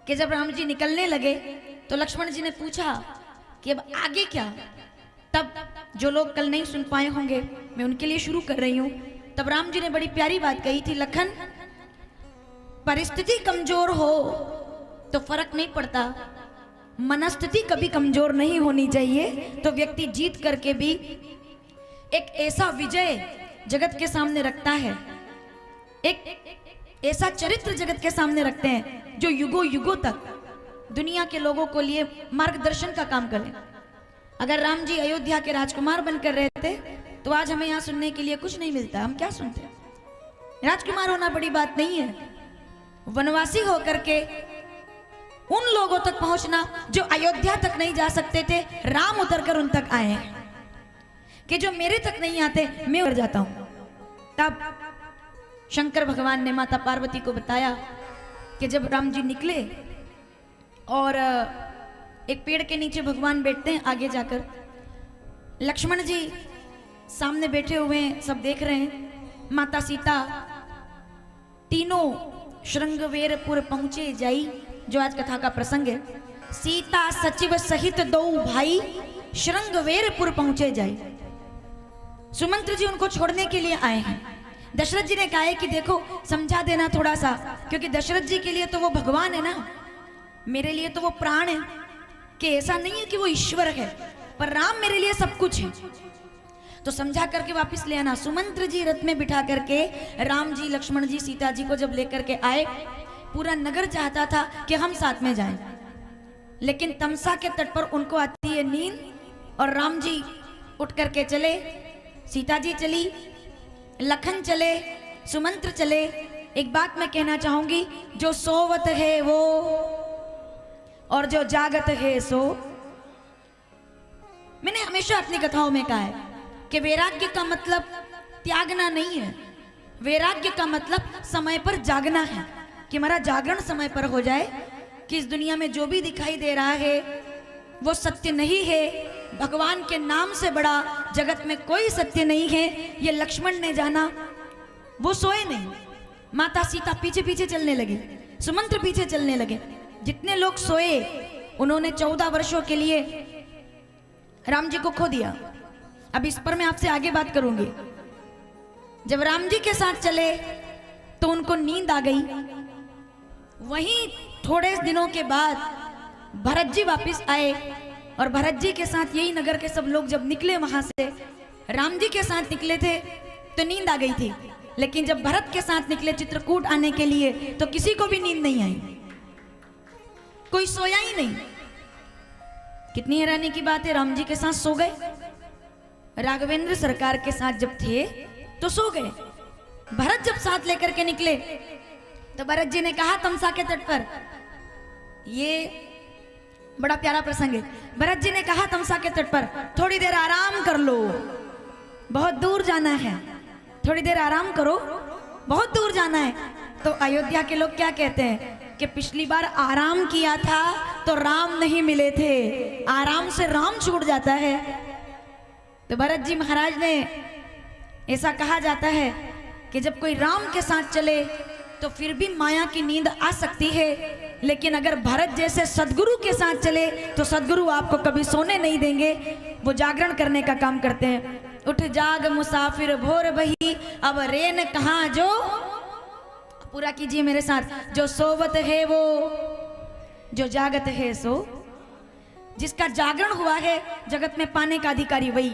कि जब राम जी निकलने लगे तो लक्ष्मण जी ने पूछा कि अब आगे क्या। तब जो लोग कल नहीं सुन पाए होंगे मैं उनके लिए शुरू कर रही हूं। तब राम जी ने बड़ी प्यारी बात कही थी, लखन परिस्थिति कमजोर हो तो फर्क नहीं पड़ता, मनस्थिति कभी कमजोर नहीं होनी चाहिए। तो व्यक्ति जीत करके भी एक ऐसा विजय जगत के सामने रखता है, एक ऐसा चरित्र जगत के सामने रखते हैं जो युगों युगों तक दुनिया के लोगों को लिए मार्गदर्शन का काम करें। अगर राम जी अयोध्या के राजकुमार बनकर रहते तो आज हमें यहाँ सुनने के लिए कुछ नहीं मिलता। हम क्या सुनते हैं? राजकुमार होना बड़ी बात नहीं है, वनवासी होकर के उन लोगों तक पहुंचना जो अयोध्या तक नहीं जा सकते थे, राम उतरकर उन तक आए हैं कि जो मेरे तक नहीं आते मैं उतर जाता हूं। तब शंकर भगवान ने माता पार्वती को बताया कि जब राम जी निकले और एक पेड़ के नीचे भगवान बैठते हैं, आगे जाकर लक्ष्मण जी सामने बैठे हुए हैं, सब देख रहे हैं। माता सीता तीनों श्रृंगवेरपुर पहुंचे जाई, जो आज कथा का प्रसंग है। सीता सचिव सहित दो भाई श्रृंगवेरपुर पहुंचे जाई। सुमंत्र जी उनको छोड़ने के लिए आए हैं। दशरथ जी ने कहा है कि देखो समझा देना थोड़ा सा, क्योंकि दशरथ जी के लिए तो वो भगवान है ना, मेरे लिए तो वो प्राण है, कि ऐसा नहीं है कि वो ईश्वर है, पर राम मेरे लिए सब कुछ है, तो समझा करके वापस ले आना। सुमंत्र जी रथ में बिठा करके राम जी, लक्ष्मण जी, सीता जी को जब लेकर के आए, पूरा नगर चाहता था कि हम साथ में जाएं, लेकिन तमसा के तट पर उनको आती है नींद और राम जी उठ करके चले, सीता जी चली, लखन चले, सुमंत्र चले। एक बात मैं कहना चाहूंगी, जो सोवत है वो और जो जागत है सो। मैंने हमेशा अपनी कथाओं में कहा है कि वैराग्य का मतलब त्यागना नहीं है, वैराग्य का मतलब समय पर जागना है, कि हमारा जागरण समय पर हो जाए, कि इस दुनिया में जो भी दिखाई दे रहा है वो सत्य नहीं है। भगवान के नाम से बड़ा जगत में कोई सत्य नहीं है, ये लक्ष्मण ने जाना। वो सोए नहीं, माता सीता पीछे पीछे चलने लगी, सुमंत्र पीछे चलने लगे। जितने लोग सोए उन्होंने 14 वर्षों के लिए राम जी को खो दिया। अब इस पर मैं आपसे आगे बात करूंगी। जब राम जी के साथ चले तो उनको नींद आ गई। वहीं थोड़े दिनों के बाद भरत जी वापस आए और भरत जी के साथ यही नगर के सब लोग जब निकले वहां से, राम जी के साथ निकले थे तो नींद आ गई थी, लेकिन जब भरत के साथ निकले चित्रकूट आने के लिए तो किसी को भी नींद नहीं आई, कोई सोया ही नहीं। कितनी हैरानी की बात है, राम जी के साथ सो गए, राघवेंद्र सरकार के साथ जब थे तो सो गए। भरत जब साथ लेकर के निकले तो भरत जी ने कहा तमसा के तट पर, ये बड़ा प्यारा प्रसंग है, भरत जी ने कहा तमसा के तट पर थोड़ी देर आराम कर लो, बहुत दूर जाना है, थोड़ी देर आराम करो, बहुत दूर जाना है। तो अयोध्या के लोग क्या कहते हैं कि पिछली बार आराम किया था तो राम नहीं मिले थे, आराम से राम छूट जाता है। तो भरत जी महाराज ने ऐसा कहा जाता है कि जब कोई राम के साथ चले तो फिर भी माया की नींद आ सकती है, लेकिन अगर भरत जैसे सदगुरु के साथ चले तो सदगुरु आपको कभी सोने नहीं देंगे, वो जागरण करने का काम करते हैं। उठ जाग मुसाफिर भोर बही, अब रेन कहाँ जो, पूरा कीजिए मेरे साथ, जो सोवत है वो, जो जागत है सो। जिसका जागरण हुआ है जगत में पाने का अधिकारी वही